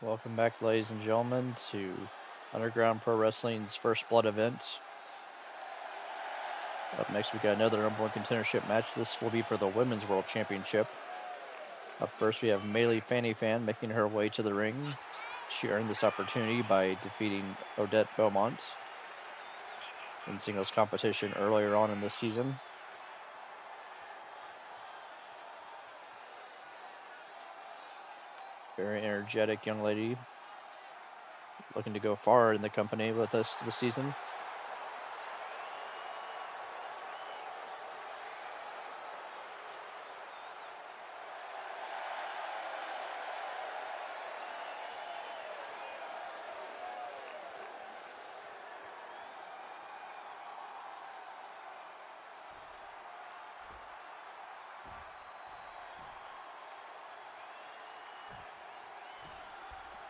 Welcome back, ladies and gentlemen, to Underground Pro Wrestling's First Blood event. Up next, we got another number one contendership match. This will be for the Women's World Championship. Up first, we have Maylee Fanny Fan making her way to the ring. She earned this opportunity by defeating Odette Beaumont in singles competition earlier on in this season. Very energetic young lady, looking to go far in the company with us this season.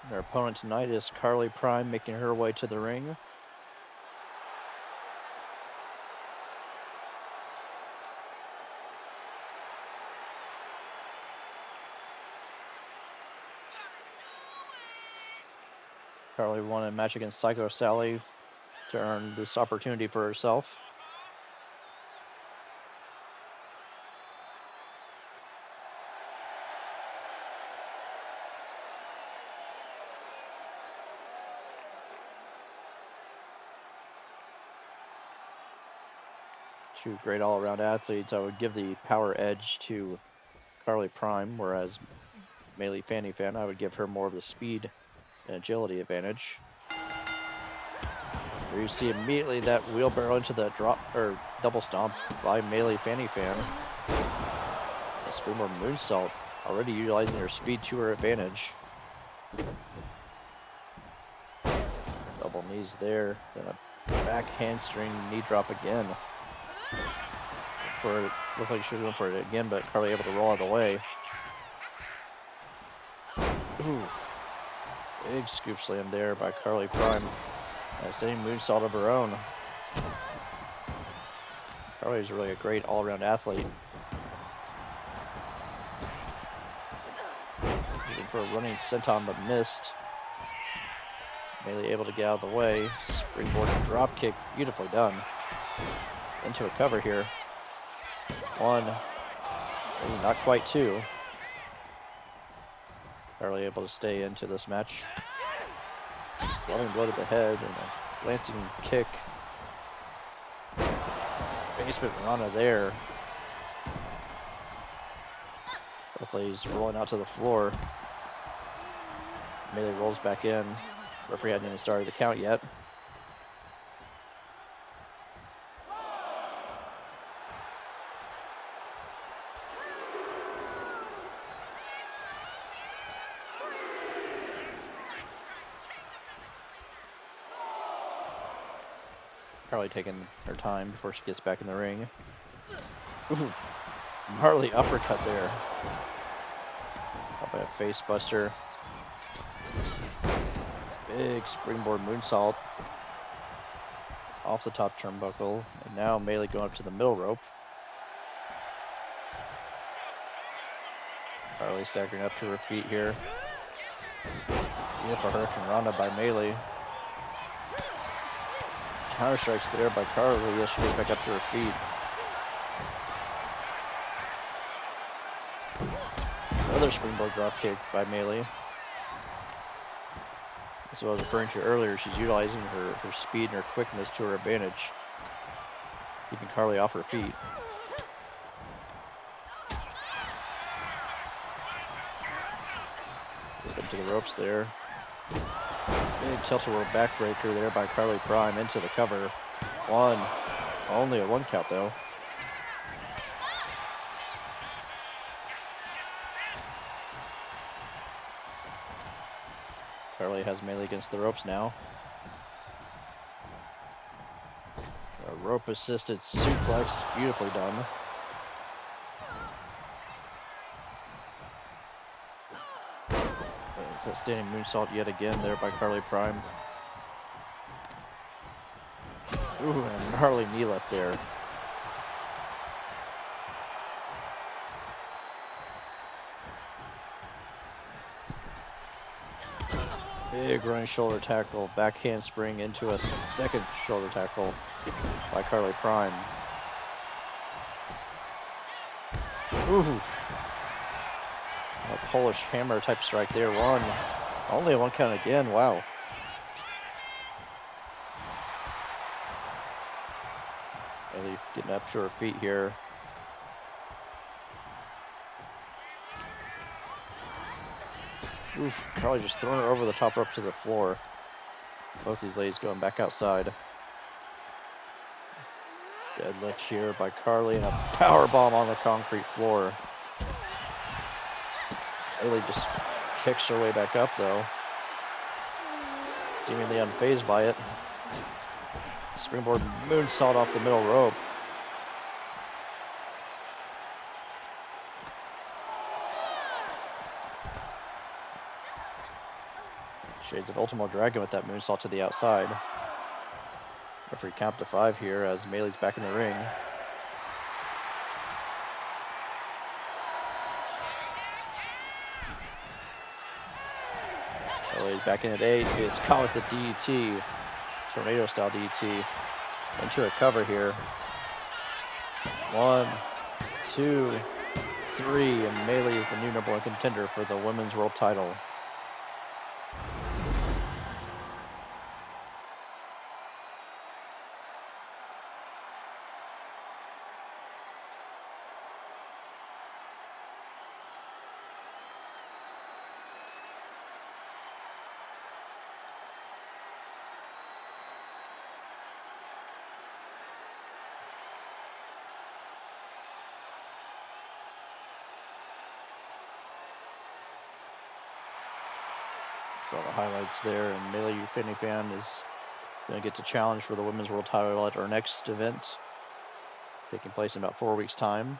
Their opponent tonight is Carly Prime making her way to the ring. Carly won a match against Psycho Sally to earn this opportunity for herself. Two great all-around athletes. I would give the power edge to Carly Prime, whereas Maylee Fanny Fan, I would give her more of the speed and agility advantage. Here you see immediately that wheelbarrow into the drop or double stomp by Maylee Fanny Fan. A springboard moonsault, already utilizing her speed to her advantage. Double knees there, then a back hamstring knee drop again. Looked like she was going for it again, but Carly able to roll out of the way. Ooh. Big scoop slam there by Carly Prime. A steady moonsault of her own. Carly's really a great all-around athlete. Looking for a running senton, but missed. Maylee able to get out of the way. Springboard drop kick, beautifully done. Into a cover here. One, maybe not quite two. Carly able to stay into this match. Running blow to the head and a lancing kick. Basement Rana there. Both ladies rolling out to the floor. Maylee rolls back in. Referee hadn't even started the count yet. Carly taking her time before she gets back in the ring. Ooh, gnarly uppercut there. Up by a face buster. Big springboard moonsault off the top turnbuckle. And now Maylee going up to the middle rope. Carly staggering up to her feet here. Beautiful Hurricane Rana by Maylee. Counter strikes there by Carly as she goes back up to her feet. Another springboard drop kick by Maylee. As I was referring to earlier, she's utilizing her speed and her quickness to her advantage, keeping Carly off her feet. Into the ropes there. Big tilt-a-whirl backbreaker there by Carly Prime into the cover. One. Only a one count though. Carly has Maylee against the ropes now. A rope-assisted suplex, beautifully done. It's a standing moonsault yet again there by Carly Prime. Ooh, and a gnarly knee left there. Big running shoulder tackle, back handspring into a second shoulder tackle by Carly Prime. Ooh. A Polish hammer type strike there. One. Only a one count again. Wow. Bailey getting up to her feet here. Oof, Carly just throwing her over the top rope to the floor. Both these ladies going back outside. Deadlift here by Carly and a power bomb on the concrete floor. Bailey just kicks her way back up though. Seemingly unfazed by it. Springboard moonsault off the middle rope. Shades of Ultimo Dragon with that moonsault to the outside. Referee count to 5 here as Meili's back in the ring. Meili's back in at 8. Is caught with the DDT. Tornado style DDT. Into a cover here. 1, 2, 3. And Meili is the new #1 contender for the women's world title. All the highlights there, and Meili Fanny-Fan is going to get to challenge for the women's world title at our next event, taking place in about 4 weeks' time.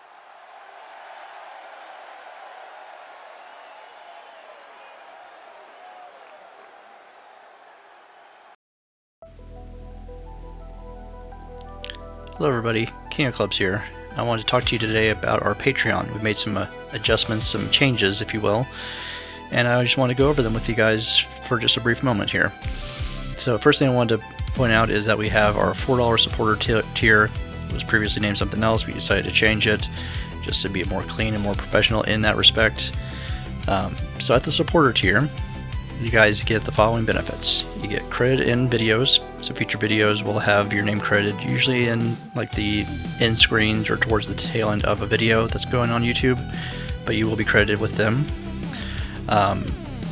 Hello everybody, King of Clubs here. I wanted to talk to you today about our Patreon. We've made some adjustments, some changes, if you will. And I just want to go over them with you guys for just a brief moment here. So first thing I wanted to point out is that we have our $4 supporter tier. It was previously named something else. We decided to change it just to be more clean and more professional in that respect. So at the supporter tier, you guys get the following benefits. You get credit in videos. So future videos will have your name credited, usually in like the end screens or towards the tail end of a video that's going on YouTube, but you will be credited with them.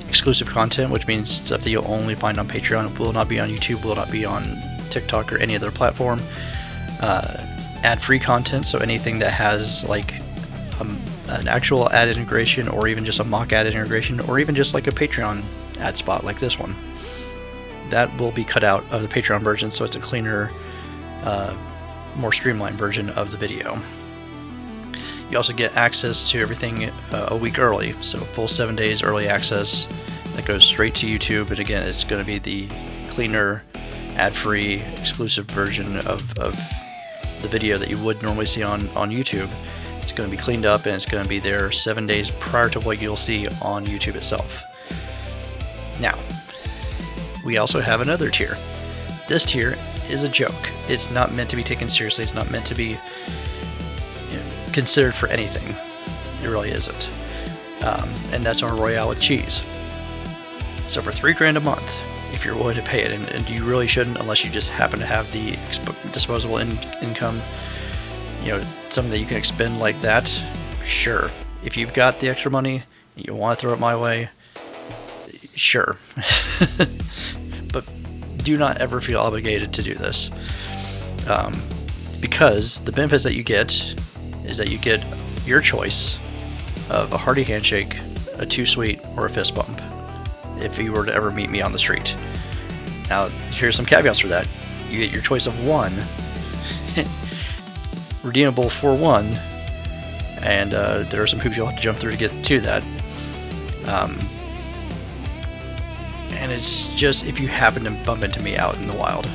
Exclusive content, which means stuff that you'll only find on Patreon, will not be on YouTube, will not be on TikTok or any other platform. Ad-free content, so anything that has like an actual ad integration, or even just a mock ad integration, or even just like a Patreon ad spot like this one, that will be cut out of the Patreon version, so it's a cleaner, more streamlined version of the video. You also get access to everything a week early, so full 7 days early access that goes straight to YouTube. And again, it's going to be the cleaner, ad-free, exclusive version of the video that you would normally see on YouTube. It's going to be cleaned up and it's going to be there 7 days prior to what you'll see on YouTube itself. Now, we also have another tier. This tier is a joke. It's not meant to be taken seriously. It's not meant to be considered for anything. It really isn't. And that's our Royale with cheese. So for $3 a month, if you're willing to pay it, and you really shouldn't unless you just happen to have the disposable income, something that you can expend like that, sure. If you've got the extra money and you want to throw it my way, sure. But do not ever feel obligated to do this, because the benefits that you get is that you get your choice of a hearty handshake, a too sweet, or a fist bump if you were to ever meet me on the street. Now, here's some caveats for that. You get your choice of one, redeemable for one, and there are some hoops you'll have to jump through to get to that. And it's just if you happen to bump into me out in the wild.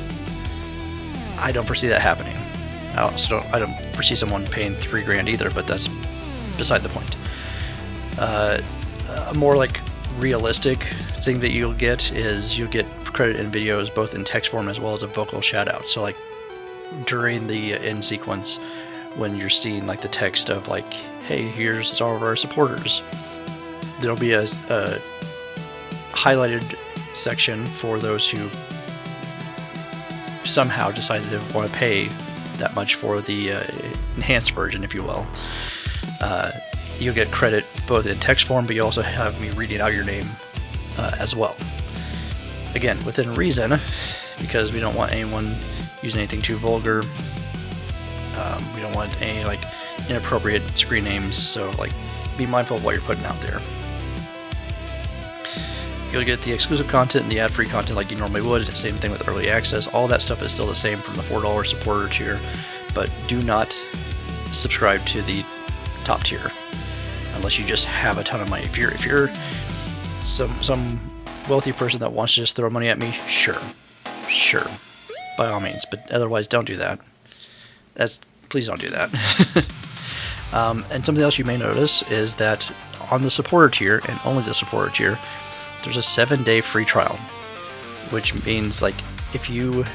I don't foresee that happening. I don't foresee someone paying $3 grand either, but that's beside the point. More like realistic thing that you'll get is you'll get credit in videos both in text form as well as a vocal shout out. So like during the end sequence, when you're seeing like the text of like, hey, here's all of our supporters, there'll be a highlighted section for those who somehow decided to want to pay that much for the enhanced version, if you will. You'll get credit both in text form, but you also have me reading out your name as well. Again, within reason, because we don't want anyone using anything too vulgar. We don't want any like inappropriate screen names, so like be mindful of what you're putting out there. You'll get the exclusive content and the ad-free content like you normally would. Same thing with early access. All that stuff is still the same from the $4 supporter tier, but do not subscribe to the top tier unless you just have a ton of money. If you're some wealthy person that wants to just throw money at me, sure, by all means. But otherwise, don't do that. Please don't do that. And something else you may notice is that on the supporter tier, and only the supporter tier, there's a 7-day free trial, which means like if you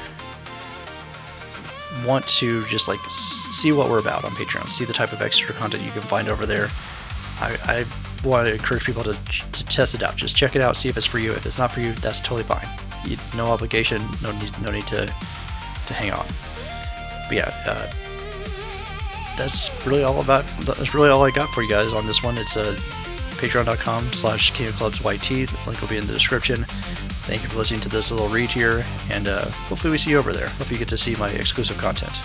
want to just like see what we're about on Patreon, see the type of extra content you can find over there, I want to encourage people to test it out. Just check it out, see if it's for you. If it's not for you, that's totally fine. No obligation, no need to hang on. But yeah, that's really all I got for you guys on this one. It's patreon.com/KingofClubsYT. The link will be in the description. Thank you for listening to this little read here, and hopefully we see you over there. Hopefully you get to see my exclusive content.